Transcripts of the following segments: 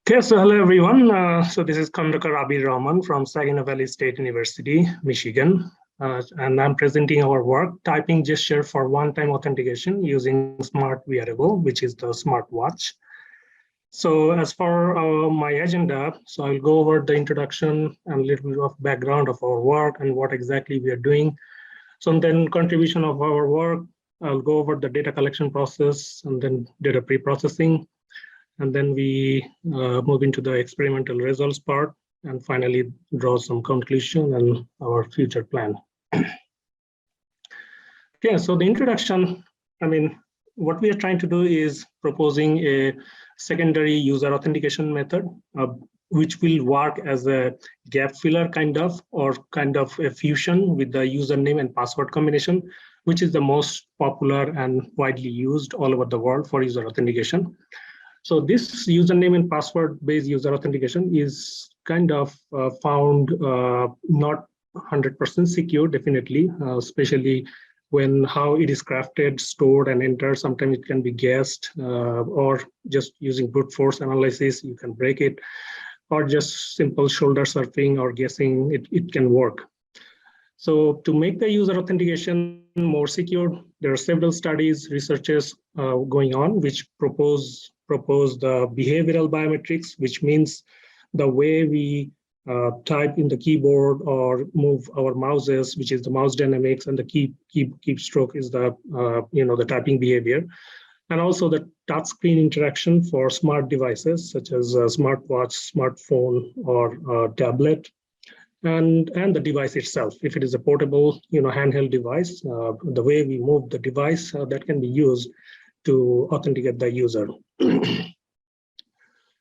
Okay, so hello everyone. So this is Khandaker Abir Rahman from Saginaw Valley State University, Michigan. And I'm presenting our work, typing gesture for one-time authentication using smart wearable, which is the smartwatch. So as for my agenda, so I'll go over the introduction and a little bit of background of our work and what exactly we are doing. So then contribution of our work, I'll go over the data collection process and then data pre-processing. And then we move into the experimental results part and finally draw some conclusion and our future plan. Okay, so the introduction, what we are trying to do is proposing a secondary user authentication method, which will work as a gap filler or kind of a fusion with the username and password combination, which is the most popular and widely used all over the world for user authentication. So this username and password-based user authentication is kind of found not 100% secure, definitely, especially when how it is crafted, stored, and entered. Sometimes it can be guessed, or just using brute force analysis, you can break it, or just simple shoulder surfing or guessing, it can work. So to make the user authentication more secure, there are several studies, researches going on, which propose the behavioral biometrics, which means the way we type in the keyboard or move our mouses, which is the mouse dynamics, and the keystroke is the the typing behavior, and also the touchscreen interaction for smart devices such as a smartwatch, smartphone, or tablet. And the device itself, if it is a portable, handheld device, the way we move the device that can be used to authenticate the user.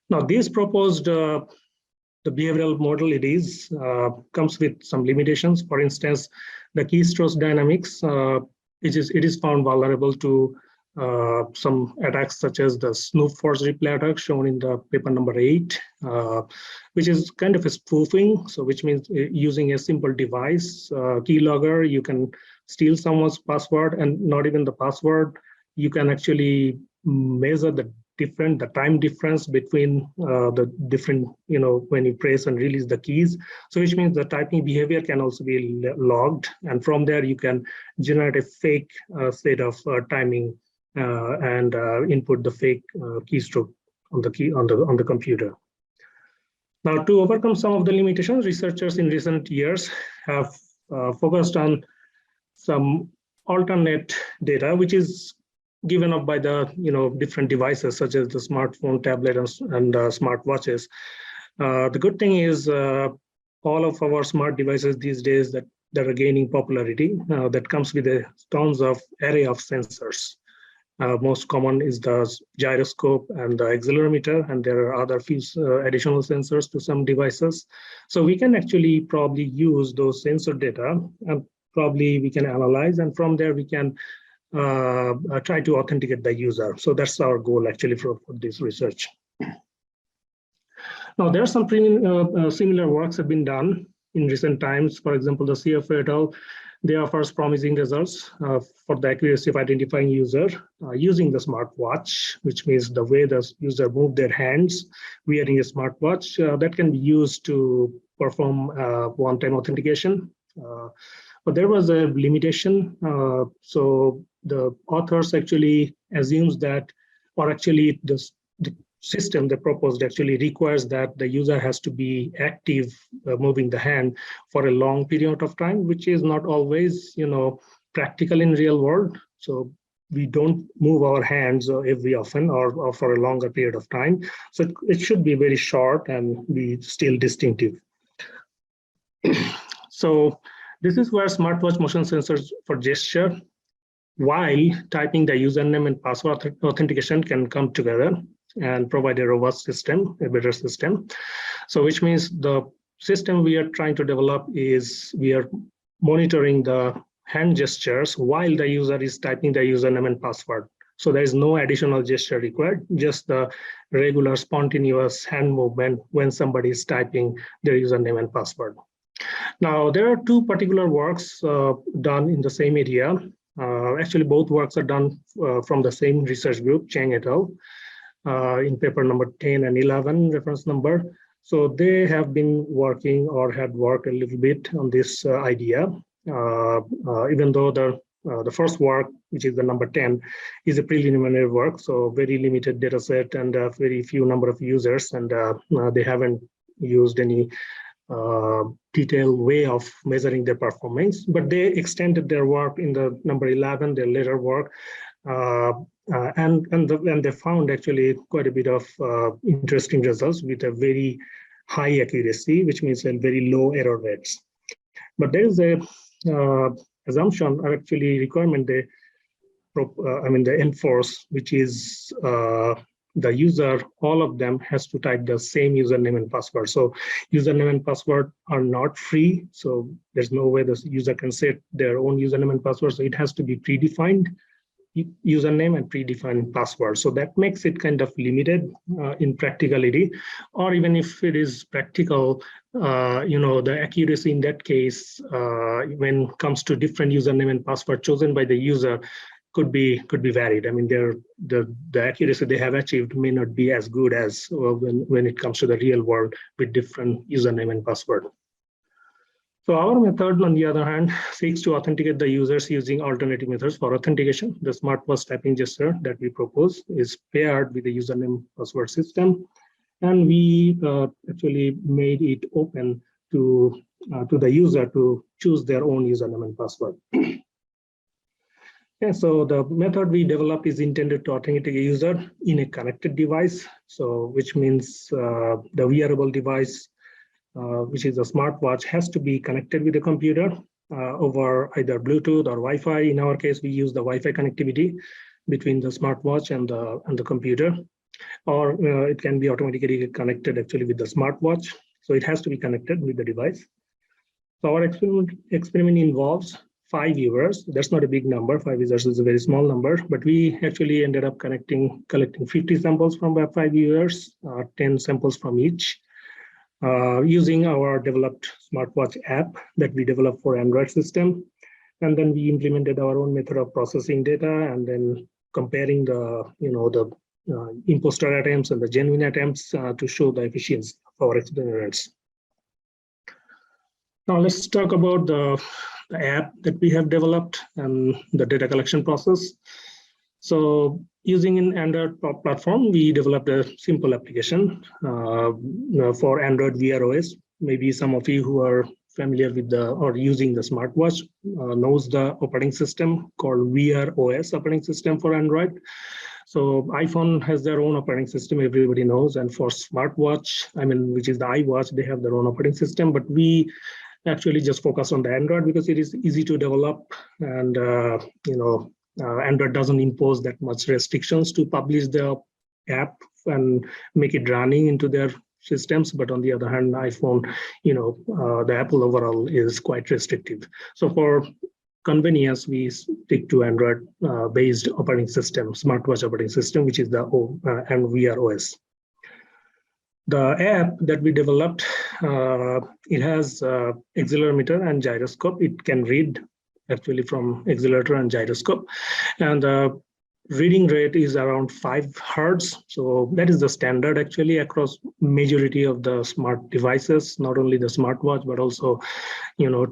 Now, this proposed the behavioral model, comes with some limitations. For instance, the keystroke dynamics, it is found vulnerable to some attacks such as the snoop forgery play attack shown in the paper number 8, which is kind of a spoofing. So which means using a simple device, keylogger, you can steal someone's password, and not even the password. You can actually measure the time difference between the different, when you press and release the keys. So which means the typing behavior can also be logged. And from there, you can generate a fake set of timing and input the fake keystroke on the computer. Now, to overcome some of the limitations, researchers in recent years have focused on some alternate data, which is given up by the different devices such as the smartphone, tablet, and smartwatches. The good thing is all of our smart devices these days that are gaining popularity, that comes with a tons of array of sensors. Most common is the gyroscope and the accelerometer, and there are other few additional sensors to some devices. So we can actually probably use those sensor data, and probably we can analyze, and from there we can try to authenticate the user. So that's our goal actually for this research. Now, there are some similar works have been done in recent times. For example, the CF et al., they are first promising results for the accuracy of identifying user using the smartwatch, which means the way the user move their hands wearing a smartwatch that can be used to perform one-time authentication. But there was a limitation. So the authors actually assumes that, or actually the system they proposed actually requires that the user has to be active moving the hand for a long period of time, which is not always practical in real world. So we don't move our hands every often or for a longer period of time. So it should be very short and be still distinctive. So this is where smartwatch motion sensors for gesture while typing the username and password authentication can come together and provide a robust system, a better system. So which means the system we are trying to develop is we are monitoring the hand gestures while the user is typing the username and password. So there is no additional gesture required, just the regular spontaneous hand movement when somebody is typing their username and password. Now, there are two particular works done in the same area. Actually, both works are done from the same research group, Chang et al. in paper number 10 and 11 reference number. So they have been working or had worked a little bit on this idea, even though the first work, which is the number 10, is a preliminary work, so very limited data set and very few number of users, and they haven't used any detailed way of measuring their performance, but they extended their work in the number 11, their later work, and they found actually quite a bit of interesting results with a very high accuracy, which means a very low error rates. But there is a assumption, or actually requirement they enforce, which is the user, all of them has to type the same username and password. So username and password are not free. So there's no way the user can set their own username and password. So it has to be predefined username and predefined password. So that makes it kind of limited in practicality, or even if it is practical, the accuracy in that case, when it comes to different username and password chosen by the user, could be varied. I mean, the accuracy they have achieved may not be as good as when it comes to the real world with different username and password. So our method, on the other hand, seeks to authenticate the users using alternative methods for authentication. The smartwatch tapping gesture that we propose is paired with the username password system, and we actually made it open to the user to choose their own username and password. Yeah, so the method we developed is intended to authenticate a user in a connected device. So which means the wearable device, which is a smartwatch, has to be connected with the computer over either Bluetooth or Wi-Fi. In our case, we use the Wi-Fi connectivity between the smartwatch and the computer, or it can be automatically connected actually with the smartwatch. So it has to be connected with the device. So our experiment involves 5 viewers. That's not a big number. 5 users is a very small number, but we actually ended up collecting 50 samples from 5 viewers, 10 samples from each, using our developed smartwatch app that we developed for Android system. And then we implemented our own method of processing data and then comparing the imposter attempts and the genuine attempts to show the efficiency of our experiments. Now let's talk about the app that we have developed and the data collection process. So using an Android platform, we developed a simple application for Android Wear OS. Maybe some of you who are familiar with or using the smartwatch knows the operating system called Wear OS operating system for Android. So iPhone has their own operating system, everybody knows, and for smartwatch, which is the iWatch, they have their own operating system, but we actually just focus on the Android because it is easy to develop, and Android doesn't impose that much restrictions to publish the app and make it running into their systems. But on the other hand, iPhone, the Apple overall is quite restrictive. So for convenience, we stick to Android-based operating system, smartwatch operating system, which is the Wear OS. The app that we developed, it has accelerometer and gyroscope. It can read actually from accelerator and gyroscope, and the reading rate is around 5 hertz. So that is the standard actually across majority of the smart devices, not only the smartwatch, but also,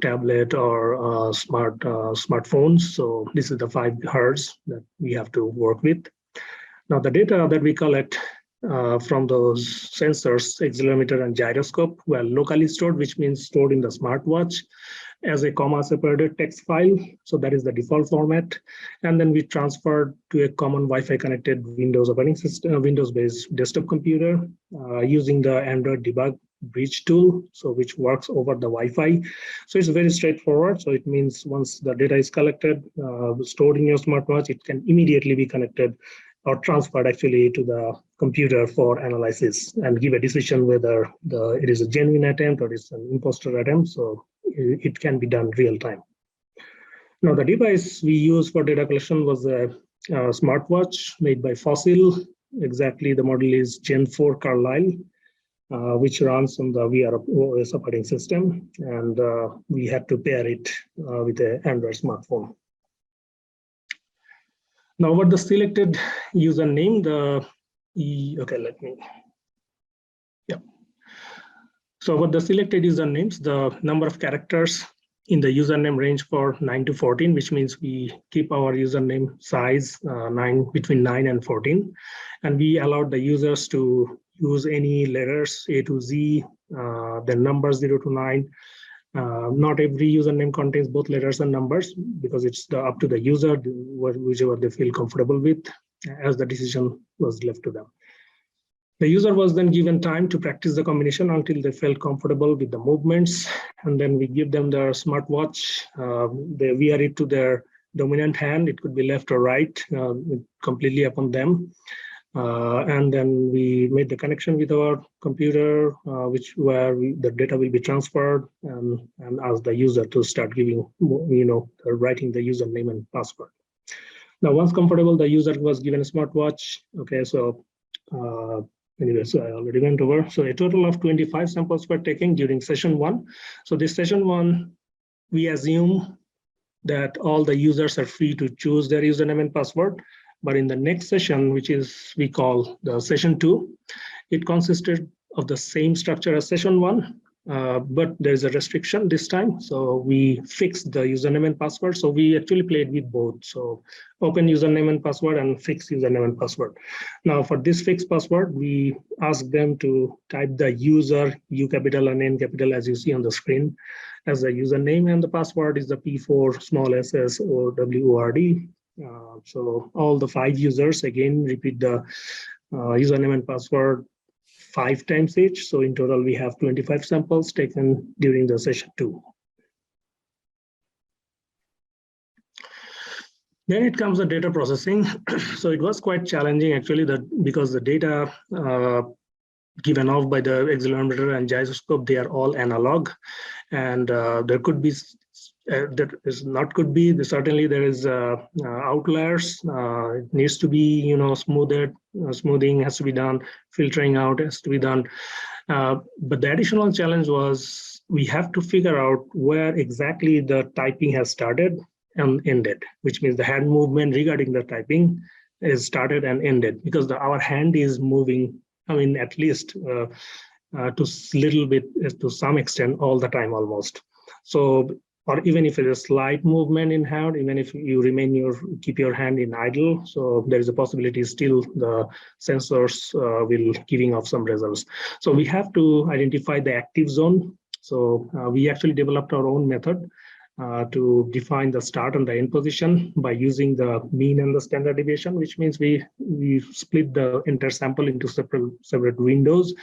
tablet or smartphones. So this is the 5 hertz that we have to work with. Now the data that we collect from those sensors, accelerometer and gyroscope, were locally stored, which means stored in the smartwatch as a comma-separated text file. So that is the default format. And then we transferred to a common Wi-Fi connected Windows operating system, Windows-based desktop computer using the Android debug bridge tool, so which works over the Wi-Fi. So it's very straightforward. So it means once the data is collected, stored in your smartwatch, it can immediately be connected or transferred actually to the computer for analysis and give a decision whether it is a genuine attempt or it's an imposter attempt. So it can be done real time. Now the device we used for data collection was a smartwatch made by Fossil. Exactly, the model is Gen 4 Carlyle, which runs on the Wear OS operating system, and we had to pair it with an Android smartphone. Now, about the selected username, the Okay, let me. Yeah. So for the selected usernames, the number of characters in the username range for 9 to 14, which means we keep our username size between 9 and 14. And we allowed the users to use any letters A to Z, then numbers 0 to 9. Not every username contains both letters and numbers because it's up to the user, whichever they feel comfortable with, as the decision was left to them. The user was then given time to practice the combination until they felt comfortable with the movements, and then we give them their smartwatch. They wear it to their dominant hand. It could be left or right, completely upon them. And then we made the connection with our computer, where the data will be transferred, and ask the user to start giving, writing the username and password. Now, once comfortable, the user was given a smartwatch. Okay, so. Anyway, so I already went over. So a total of 25 samples were taken during session 1. So this session 1, we assume that all the users are free to choose their username and password. But in the next session, which is we call the session 2, it consisted of the same structure as session 1. But there is a restriction this time. So we fixed the username and password. So we actually played with both. So open username and password and fixed username and password. Now for this fixed password, we asked them to type the user, U capital and N capital, as you see on the screen, as the username, and the password is the P4 small ss or WORD. So all the 5 users again repeat the username and password 5 times each. So in total, we have 25 samples taken during the session 2. Then it comes the data processing. So it was quite challenging actually, because the data given off by the accelerometer and gyroscope, they are all analog, and there could be certainly there is outliers. It needs to be smoothed, smoothing has to be done, filtering out has to be done, but the additional challenge was we have to figure out where exactly the typing has started and ended, which means the hand movement regarding the typing is started and ended, because our hand is moving, at least to little bit, to some extent, all the time almost. So, or even if it's a slight movement in hand, even if you keep your hand in idle, so there is a possibility still the sensors will giving off some results. So we have to identify the active zone. So we actually developed our own method to define the start and the end position by using the mean and the standard deviation, which means we split the entire sample into separate windows.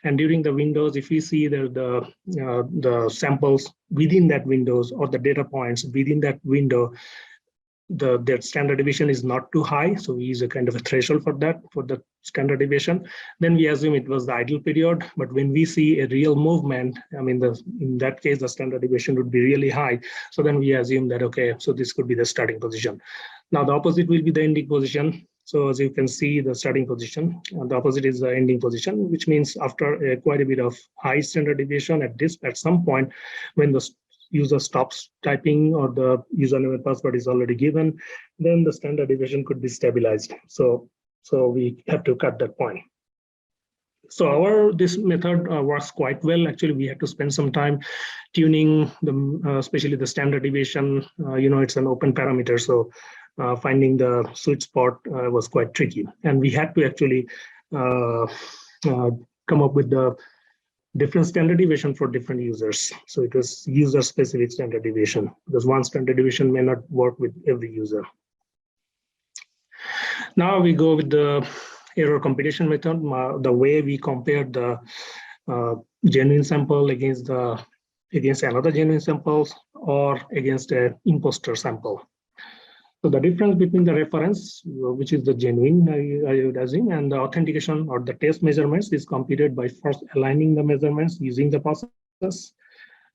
And during the windows, if we see that the samples within that windows or the data points within that window, the standard deviation is not too high, so we use a kind of a threshold for the standard deviation. Then we assume it was the idle period, but when we see a real movement, in that case the standard deviation would be really high. So then we assume that, okay, so this could be the starting position. Now the opposite will be the ending position. So as you can see, the starting position, and the opposite is the ending position, which means after quite a bit of high standard deviation at some point, when the user stops typing or the username and password is already given, then the standard deviation could be stabilized. So we have to cut that point. So this method works quite well. Actually, we had to spend some time tuning especially the standard deviation. It's an open parameter, so finding the sweet spot was quite tricky. And we had to actually come up with the different standard deviation for different users. So it was user-specific standard deviation, because one standard deviation may not work with every user. Now we go with the error computation method, the way we compared the genuine sample against another genuine sample or against an imposter sample. So the difference between the reference, which is the genuine, I would assume, and the authentication or the test measurements is computed by first aligning the measurements using the process.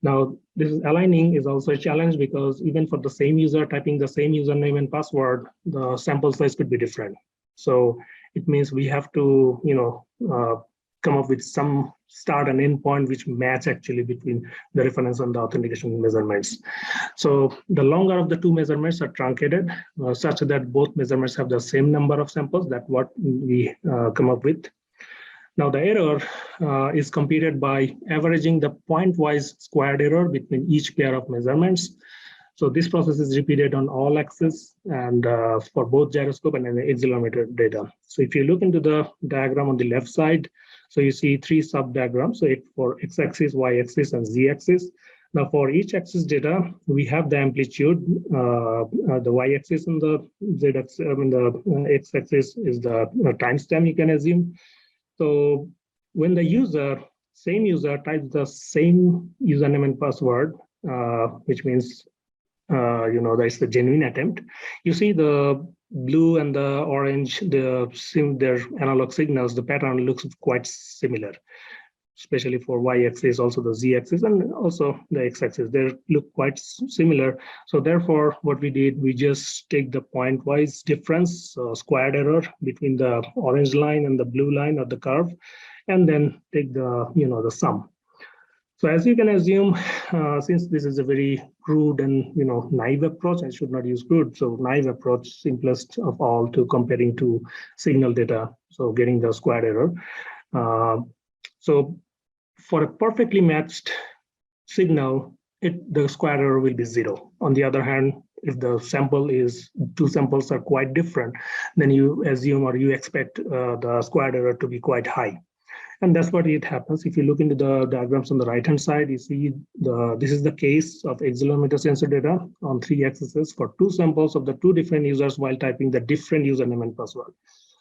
Now, this aligning is also a challenge because even for the same user typing the same username and password, the sample size could be different. So it means we have to, come up with some start and end point which match actually between the reference and the authentication measurements. So the longer of the two measurements are truncated such that both measurements have the same number of samples. That's what we come up with. Now the error is computed by averaging the point-wise squared error between each pair of measurements. So this process is repeated on all axes and for both gyroscope and accelerometer data. So if you look into the diagram on the left side, so you see three sub-diagrams, so for x-axis, y-axis, and z-axis. Now for each axis data, we have the amplitude, the y-axis and the z-axis, the x-axis is the timestamp you can assume. So when the same user types the same username and password, which means that's the genuine attempt. You see the blue and the orange, their analog signals, the pattern looks quite similar, especially for y-axis, also the z-axis, and also the x-axis. They look quite similar. So therefore, what we did, we just take the point-wise difference, squared error between the orange line and the blue line of the curve, and then take the the sum. So as you can assume, since this is a very crude and naive approach, I should not use crude, so naive approach, simplest of all, to comparing two signal data, so getting the squared error. So for a perfectly matched signal, the square error will be 0. On the other hand, if the two samples are quite different, then you assume or you expect the square error to be quite high. And that's what it happens. If you look into the diagrams on the right-hand side, you see this is the case of accelerometer sensor data on 3 axes for 2 samples of the 2 different users while typing the different username and password.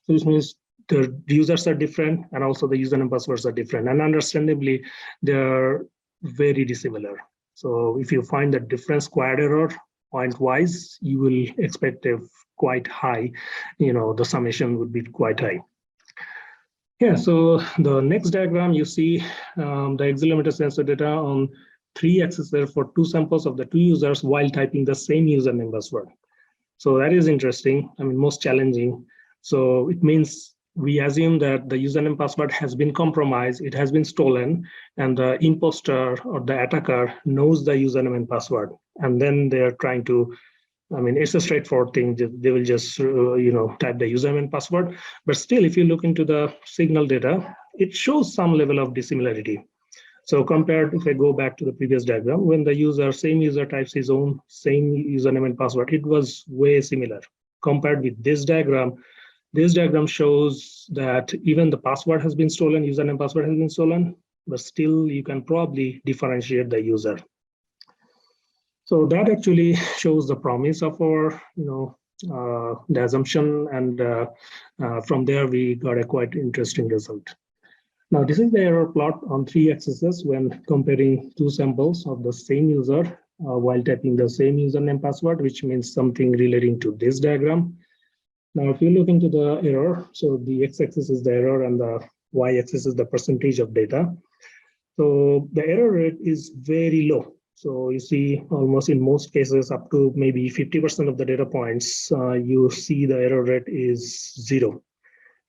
So this means the users are different and also the username and passwords are different. And understandably, they're very dissimilar. So if you find the different squared error point-wise, you will expect a quite high, the summation would be quite high. Yeah, so the next diagram, you see the accelerometer sensor data on 3 axes there for 2 samples of the 2 users while typing the same username password. So that is interesting, most challenging. So it means we assume that the username password has been compromised, it has been stolen, and the imposter or the attacker knows the username and password. And then they're trying to, it's a straightforward thing. They will just, type the username and password. But still, if you look into the signal data, it shows some level of dissimilarity. So compared, if I go back to the previous diagram, when the same user types his own same username and password, it was way similar. Compared with this diagram shows that even the password has been stolen, username password has been stolen, but still you can probably differentiate the user. So that actually shows the promise of our, the assumption, and from there we got a quite interesting result. Now this is the error plot on 3 axes when comparing 2 samples of the same user while typing the same username password, which means something relating to this diagram. Now if you look into the error, so the x-axis is the error and the y-axis is the percentage of data. So the error rate is very low. So you see almost in most cases up to maybe 50% of the data points, you see the error rate is 0.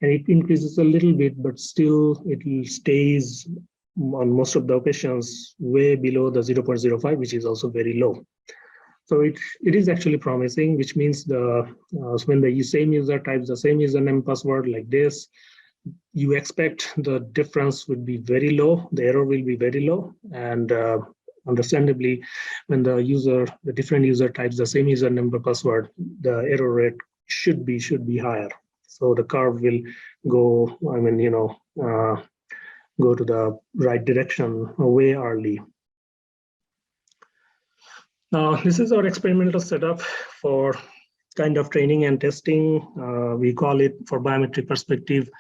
And it increases a little bit, but still it stays on most of the occasions way below the 0.05, which is also very low. So it is actually promising, which means when the same user types the same username password like this, you expect the difference would be very low, the error will be very low, and understandably, when the different user types the same username password, the error rate should be higher. So the curve will go, go to the right direction way early. Now, this is our experimental setup for kind of training and testing. We call it, for biometric perspective,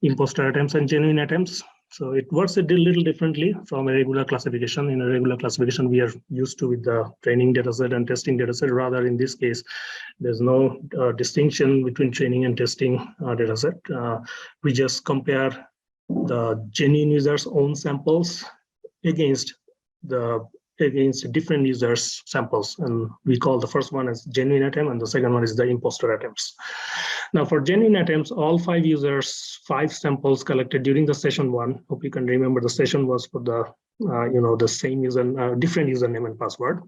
imposter attempts and genuine attempts. So it works a little differently from a regular classification. In a regular classification, we are used to with the training dataset and testing dataset. Rather, in this case, there's no distinction between training and testing dataset. We just compare the genuine users' own samples against different users' samples, and we call the first one as genuine attempt, and the second one is the imposter attempts. Now for genuine attempts, all 5 users, 5 samples collected during the session 1. Hope you can remember the session was for the the same user, different username and password,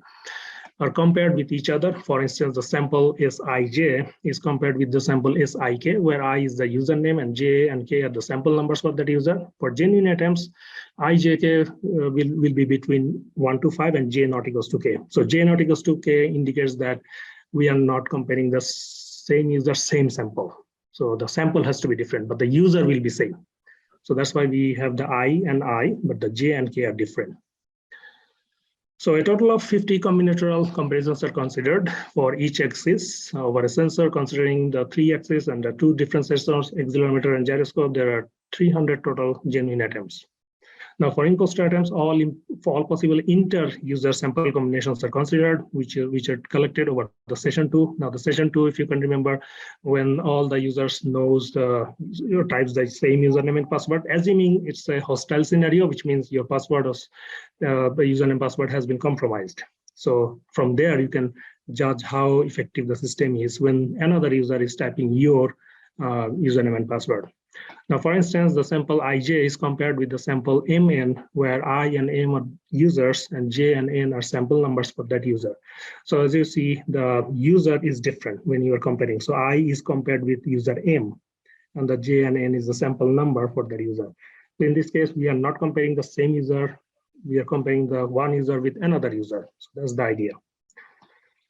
are compared with each other. For instance, the sample Sij is compared with the sample Sik, where I is the username and J and K are the sample numbers for that user. For genuine attempts, IJK will be between 1 to 5 and J not equals to K. So J not equals to K indicates that we are not comparing the same user, same sample. So the sample has to be different, but the user will be same. So that's why we have the I and I, but the J and K are different. So a total of 50 combinatorial comparisons are considered for each axis. Over a sensor, considering the 3 axes and the 2 different sensors, accelerometer and gyroscope, there are 300 total genuine attempts. Now for imposter attempts, for all possible inter-user sample combinations are considered, which are collected over the session 2. Now the session 2, if you can remember, when all the users knows types the same username and password, assuming it's a hostile scenario, which means your password was, the username password has been compromised. So from there, you can judge how effective the system is when another user is typing your username and password. Now, for instance, the sample IJ is compared with the sample MN, where I and M are users and J and N are sample numbers for that user. So as you see, the user is different when you are comparing. So I is compared with user M, and the J and N is the sample number for that user. So in this case, we are not comparing the same user. We are comparing the one user with another user. So that's the idea.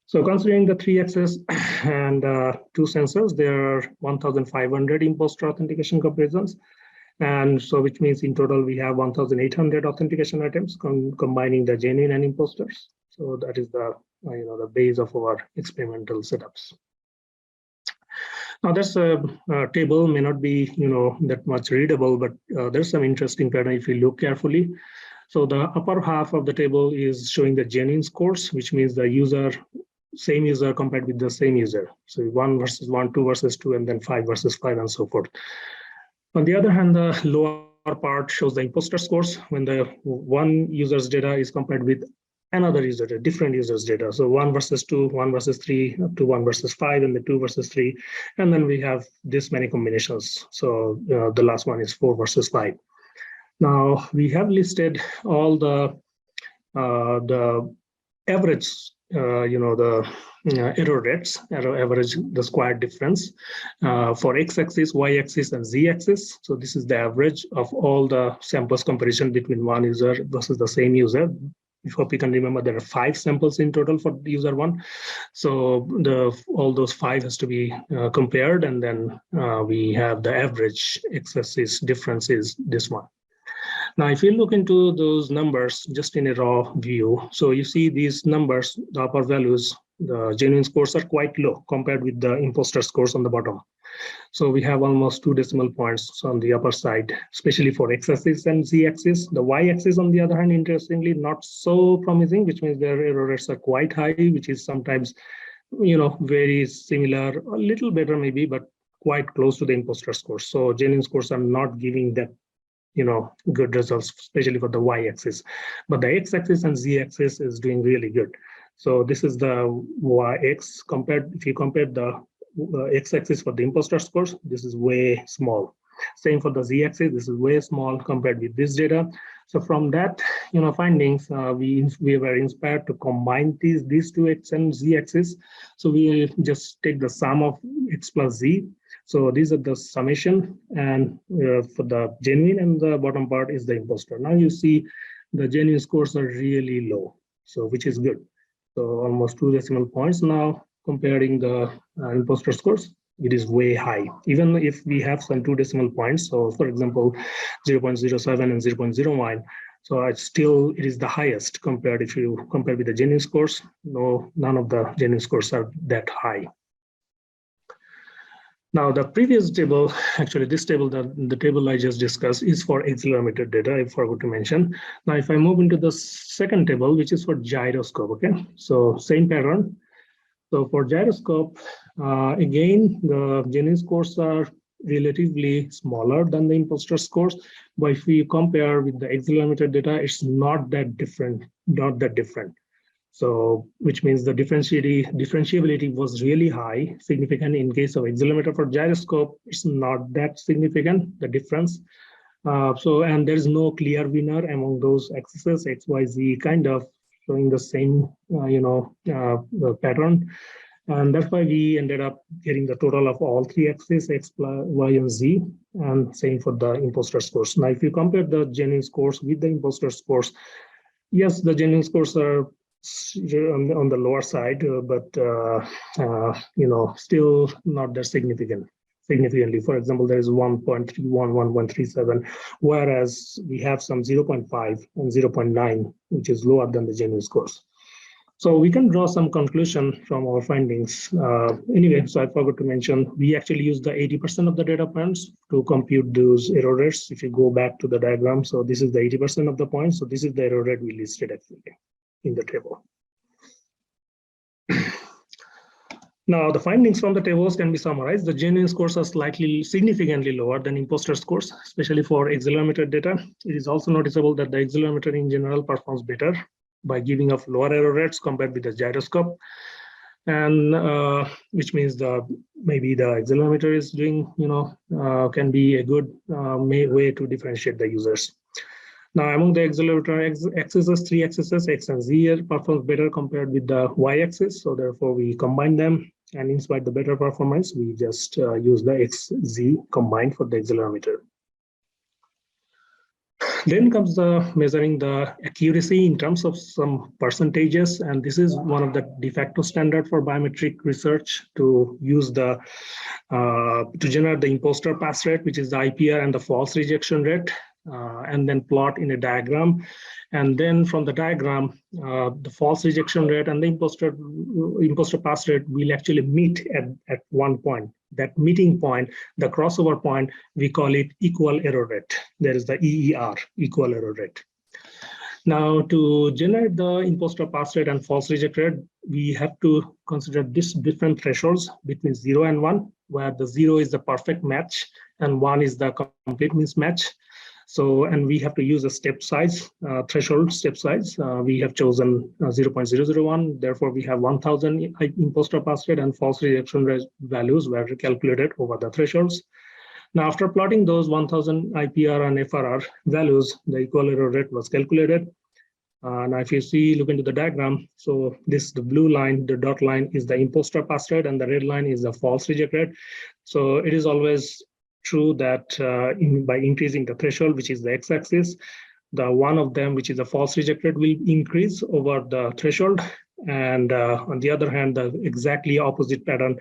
So considering the 3 axes and 2 sensors, there are 1,500 imposter authentication comparisons. And so which means in total, we have 1,800 authentication attempts combining the genuine and imposters. So that is the, the base of our experimental setups. Now there's a table, may not be, that much readable, but there's some interesting pattern if you look carefully. So the upper half of the table is showing the genuine scores, which means the same user compared with the same user. So 1 versus 1, 2 versus 2, and then 5 versus 5, and so forth. On the other hand, the lower part shows the imposter scores when the one user's data is compared with another user, a different user's data. So 1 versus 2, 1 versus 3, up to 1 versus 5, and the 2 versus 3. And then we have this many combinations. So the last one is 4 versus 5. Now we have listed all the average, the error rates, average, the squared difference for x-axis, y-axis, and z-axis. So this is the average of all the samples comparison between one user versus the same user. I hope you can remember there are 5 samples in total for user 1. So all those 5 has to be compared, and then we have the average x-axis difference is this one. Now, if you look into those numbers just in a raw view, so you see these numbers, the upper values, the genuine scores are quite low compared with the imposter scores on the bottom. So we have almost 2 decimal points on the upper side, especially for x-axis and z-axis. The y-axis, on the other hand, interestingly, not so promising, which means their error rates are quite high, which is sometimes, very similar, a little better maybe, but quite close to the imposter scores. So genuine scores are not giving that good results, especially for the y-axis, but the x-axis and z-axis is doing really good. So this is the y-x compared. If you compare the x-axis for the imposter scores, this is way small. Same for the z-axis, this is way small compared with this data. So from that, findings, we were inspired to combine these 2 x and z-axis. So we just take the sum of x plus z. So these are the summation, and for the genuine, and the bottom part is the imposter. Now you see the genuine scores are really low, so which is good. So almost 2 decimal points now comparing the imposter scores. It is way high, even if we have some 2 decimal points. So for example, 0.07 and 0.01. So it is the highest compared. If you compare with the genuine scores, none of the genuine scores are that high. Now, the previous table, actually this table, the table I just discussed, is for accelerometer data, I forgot to mention. Now, if I move into the second table, which is for gyroscope, okay? So same pattern. So for gyroscope, again, the genuine scores are relatively smaller than the imposter scores, but if we compare with the accelerometer data, it's not that different, So, which means the differentiability was really high, significant. In case of accelerometer. For gyroscope, it's not that significant, the difference. And there is no clear winner among those axes, X, Y, Z, kind of showing the same, pattern. And that's why we ended up getting the total of all three axes, X, Y, and Z, and same for the imposter scores. Now, if you compare the genuine scores with the imposter scores, yes, the genuine scores are on the lower side, but still not that significantly. For example, there is 1.31, 1.37, whereas we have some 0.5 and 0.9, which is lower than the genuine scores. So we can draw some conclusion from our findings. Anyway, so I forgot to mention, we actually use the 80% of the data points to compute those error rates. If you go back to the diagram, so this is the 80% of the points. So this is the error rate we listed actually in the table. Now, the findings from the tables can be summarized. The genuine scores are significantly lower than imposter scores, especially for accelerometer data. It is also noticeable that the accelerometer in general performs better by giving off lower error rates compared with the gyroscope, and which means maybe the accelerometer is doing, can be a good way to differentiate the users. Now, among the accelerometer axes, three axes, X and Z, performs better compared with the Y axis. So therefore, we combine them, and in spite of the better performance, we just use the X, Z combined for the accelerometer. Then comes the measuring the accuracy in terms of some percentages, and this is one of the de facto standard for biometric research to use the to generate the imposter pass rate, which is the IPR, and the false rejection rate, and then plot in a diagram. And then from the diagram, the false rejection rate and the imposter pass rate will actually meet at one point. That meeting point, the crossover point, we call it equal error rate. There is the EER, equal error rate. Now, to generate the imposter pass rate and false reject rate, we have to consider these different thresholds between 0 and 1, where the 0 is the perfect match and 1 is the complete mismatch. So, and we have to use a step size, threshold step size. We have chosen 0.001. Therefore, we have 1,000 imposter pass rate and false rejection rate values were calculated over the thresholds. Now, after plotting those 1,000 IPR and FRR values, the equal error rate was calculated. Now, if you look into the diagram, so the blue line, the dot line is the imposter pass rate, and the red line is the false reject rate. So it is always true that by increasing the threshold, which is the x-axis, the one of them, which is a false reject rate, will increase over the threshold, and on the other hand, the exactly opposite pattern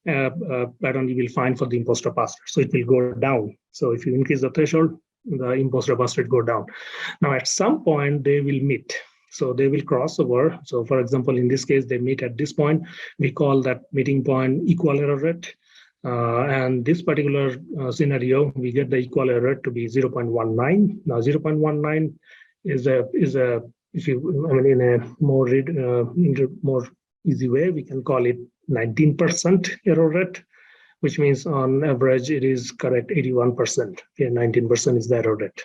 you will find for the imposter pass rate. So it will go down. So if you increase the threshold, the imposter pass rate go down. Now at some point they will meet. So they will cross over. So for example, in this case, they meet at this point. We call that meeting point equal error rate. And this particular scenario, we get the equal error to be 0.19. Now 0.19 is a if you, I mean, in a more easy way, we can call it 19% error rate, which means on average it is correct 81%. Okay, 19% is the error rate.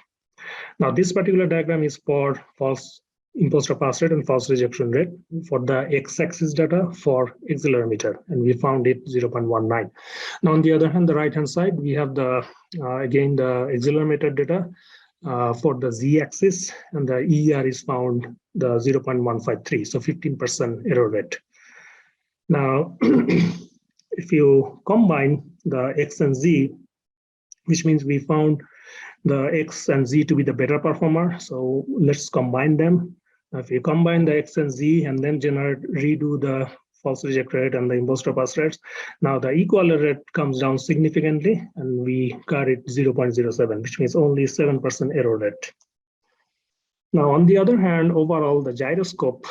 Now this particular diagram is for false imposter pass rate and false rejection rate for the x-axis data for accelerometer, and we found it 0.19. Now on the other hand, the right-hand side, we have the again the accelerometer data for the z-axis, and the ER is found the 0.153, so 15% error rate. Now, if you combine the x and z, which means we found the x and z to be the better performer, so let's combine them. If you combine the x and z and then redo the false reject rate and the imposter pass rates, now the equal error rate comes down significantly, and we got it 0.07, which means only 7% error rate. Now, on the other hand, overall, the gyroscope,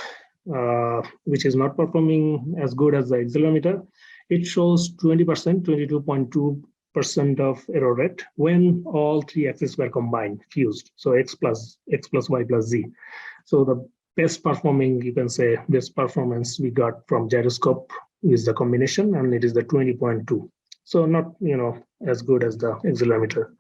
which is not performing as good as the accelerometer, it shows 20%, 22.2% of error rate when all three axes were combined, fused. So x plus y plus z. So the best performing, you can say, best performance we got from gyroscope is the combination, and it is the 20.2. So not, as good as the accelerometer.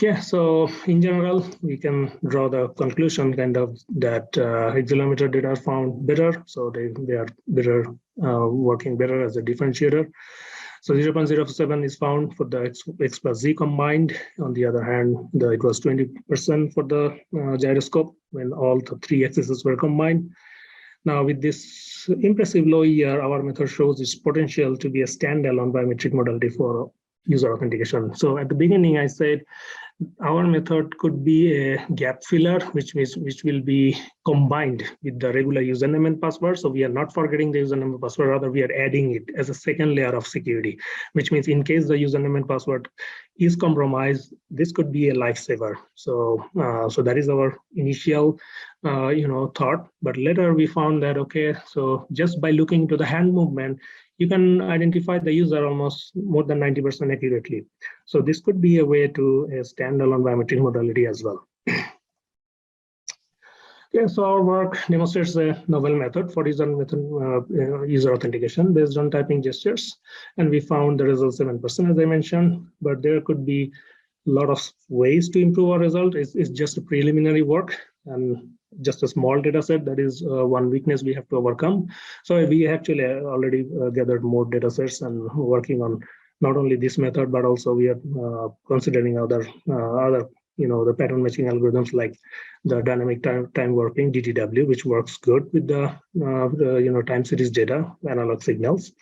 Yeah, so in general, we can draw the conclusion kind of that accelerometer data are found better. So they are better, working better as a differentiator. So 0.07 is found for the X plus Z combined. On the other hand, it was 20% for the gyroscope when all the three axes were combined. Now, with this impressive low ER, our method shows its potential to be a standalone biometric modality for user authentication. So at the beginning, I said our method could be a gap filler, which will be combined with the regular username and password. So we are not forgetting the username and password, rather we are adding it as a second layer of security, which means in case the username and password is compromised, this could be a lifesaver. So so that is our initial thought. But later we found that, okay, so just by looking into the hand movement, you can identify the user almost more than 90% accurately. So this could be a way to a standalone biometric modality as well. Okay, so our work demonstrates a novel method for user authentication based on typing gestures, and we found the result 7%, as I mentioned, but there could be a lot of ways to improve our result. It's just a preliminary work and just a small data set. That is one weakness we have to overcome. So we actually already gathered more data sets and working on not only this method, but also we are considering other the pattern matching algorithms like the dynamic time warping DTW, which works good with the time series data analog signals.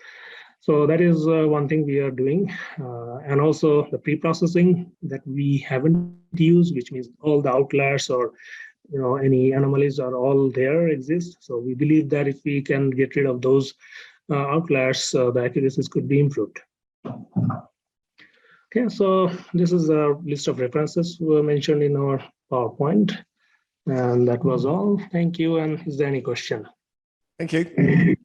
So that is one thing we are doing, and also the pre-processing that we haven't used, which means all the outliers or any anomalies are all there exist. So we believe that if we can get rid of those outliers, the accuracies could be improved. Okay, so this is a list of references we mentioned in our PowerPoint, and that was all. Thank you. And is there any question? Thank you.